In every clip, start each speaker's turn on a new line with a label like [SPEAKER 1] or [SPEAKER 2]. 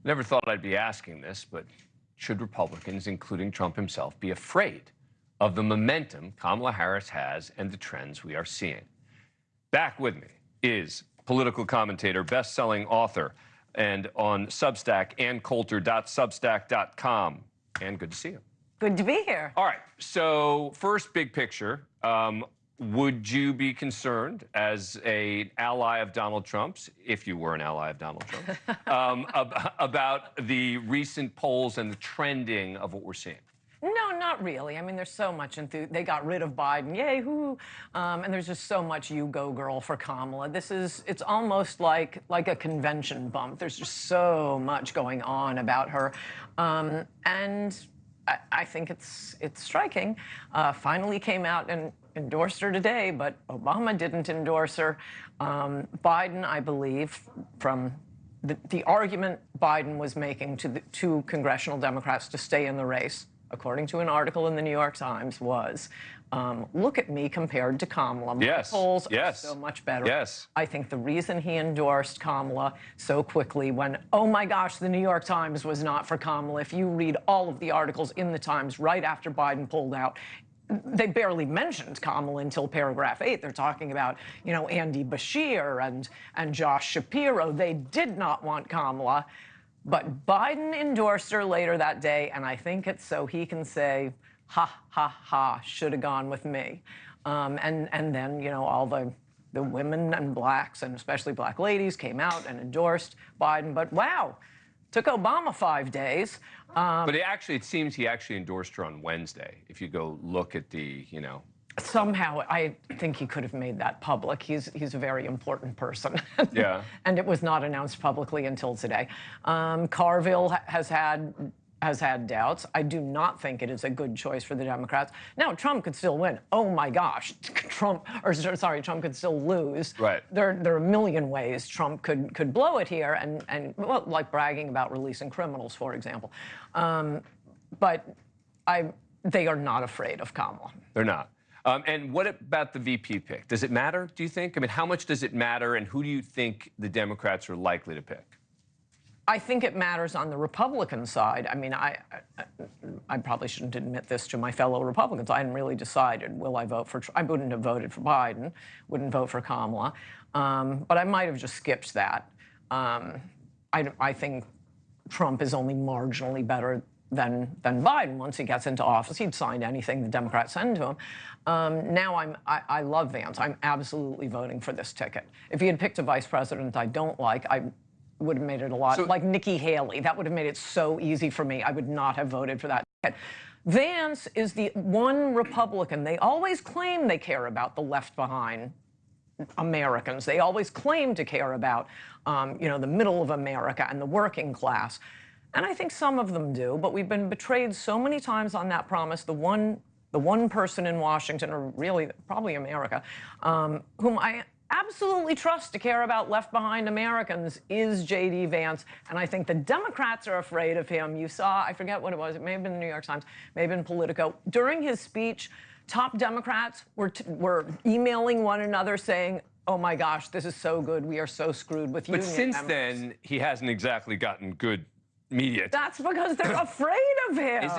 [SPEAKER 1] Never thought I'd be asking this, but should Republicans, including Trump himself, be afraid of the momentum Kamala Harris has and the trends we are seeing? Back with me is political commentator, best-selling author, and on Substack, AnnCoulter.substack.com. Ann, good to see you.
[SPEAKER 2] Good to be here.
[SPEAKER 1] All right, so first big picture. Would you be concerned as an ally of Donald Trump's, if you were an ally of Donald Trump, about the recent polls and the trending of what we're seeing?
[SPEAKER 2] No, not really. I mean, there's so much they got rid of Biden, yay, hoo, and there's just so much you go girl for Kamala. It's almost like a convention bump. There's just so much going on about her, and I think it's striking. Finally came out and endorsed her today, but Obama didn't endorse her. Biden, I believe, from the argument Biden was making to the two congressional Democrats to stay in the race, according to an article in the New York Times, was, look at me compared to Kamala. My polls are so much better.
[SPEAKER 1] Yes.
[SPEAKER 2] I think the reason he endorsed Kamala so quickly when, oh my gosh, the New York Times was not for Kamala. If you read all of the articles in the Times right after Biden pulled out, they barely mentioned Kamala until paragraph 8. They're talking about, you know, Andy Beshear and Josh Shapiro. They did not want Kamala. But Biden endorsed her later that day, and I think it's so he can say, ha, ha, ha, should have gone with me. And then, you know, all the women and blacks, and especially black ladies, came out and endorsed Biden. But wow, took Obama 5 days.
[SPEAKER 1] But it seems he actually endorsed her on Wednesday, if you go look at the, you know.
[SPEAKER 2] Somehow, I think he could have made that public. He's a very important person.
[SPEAKER 1] Yeah.
[SPEAKER 2] And it was not announced publicly until today. Carville has had doubts. I do not think it is a good choice for the Democrats. Now, Trump could still win. Oh my gosh, Trump could still lose.
[SPEAKER 1] Right.
[SPEAKER 2] There are a million ways Trump could blow it here, and well, like bragging about releasing criminals, for example. But they are not afraid of Kamala.
[SPEAKER 1] They're not. And what about the VP pick? Does it matter, do you think? I mean, how much does it matter, and who do you think the Democrats are likely to pick?
[SPEAKER 2] I think it matters on the Republican side. I mean, I probably shouldn't admit this to my fellow Republicans. I hadn't really decided, will I vote for Trump? I wouldn't have voted for Biden, wouldn't vote for Kamala, but I might have just skipped that. I think Trump is only marginally better than Biden. Once he gets into office, he'd sign anything the Democrats send to him. Now I love Vance. I'm absolutely voting for this ticket. If he had picked a vice president I don't like, I would have made it a lot like Nikki Haley. That would have made it so easy for me. I would not have voted for that ticket. Vance is the one Republican. They always claim they care about the left behind Americans. They always claim to care about, you know, the middle of America and the working class. And I think some of them do, but we've been betrayed so many times on that promise. The one person in Washington, or really probably America, whom I absolutely trust to care about left-behind Americans is J.D. Vance, and I think the Democrats are afraid of him. You saw, I forget what it was, it may have been the New York Times, may have been Politico. During his speech, top Democrats were emailing one another saying, oh my gosh, this is so good, we are so screwed with union members.
[SPEAKER 1] But since then, he hasn't exactly gotten good media.
[SPEAKER 2] That's because they're afraid of him.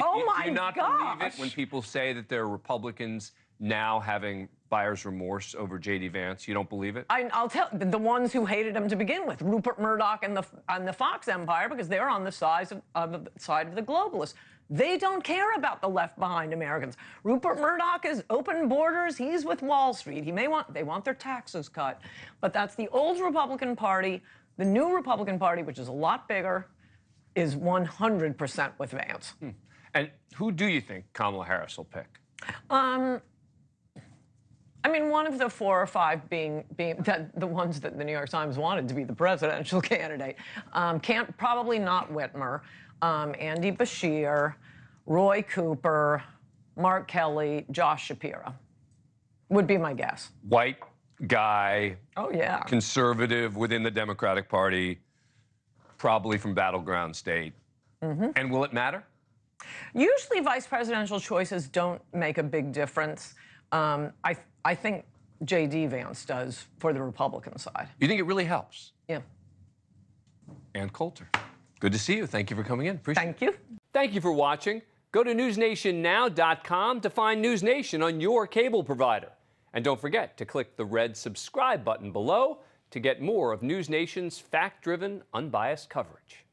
[SPEAKER 2] Oh my gosh.
[SPEAKER 1] Do you not believe it when people say that there are Republicans now having buyer's remorse over J.D. Vance? You don't believe it?
[SPEAKER 2] I'll tell the ones who hated him to begin with, Rupert Murdoch and the Fox empire, because they're on the side of the globalists. They don't care about the left-behind Americans. Rupert Murdoch is open borders. He's with Wall Street. They want their taxes cut. But that's the old Republican Party. The new Republican Party, which is a lot bigger, is 100% with Vance.
[SPEAKER 1] And who do you think Kamala Harris will pick?
[SPEAKER 2] I mean, one of the 4 or 5 being the ones that the New York Times wanted to be the presidential candidate. Probably not Whitmer. Andy Beshear, Roy Cooper, Mark Kelly, Josh Shapiro would be my guess.
[SPEAKER 1] White guy.
[SPEAKER 2] Oh, yeah.
[SPEAKER 1] Conservative within the Democratic Party, probably from battleground state. And will it matter?
[SPEAKER 2] Usually vice presidential choices don't make a big difference. I think J.D. Vance does for the Republican side.
[SPEAKER 1] You think it really helps?
[SPEAKER 2] Yeah.
[SPEAKER 1] Ann Coulter. Good to see you. Thank you for coming in. Appreciate it.
[SPEAKER 2] Thank you.
[SPEAKER 3] Thank you for watching. Go to newsnationnow.com to find News Nation on your cable provider. And don't forget to click the red subscribe button below to get more of News Nation's fact-driven, unbiased coverage.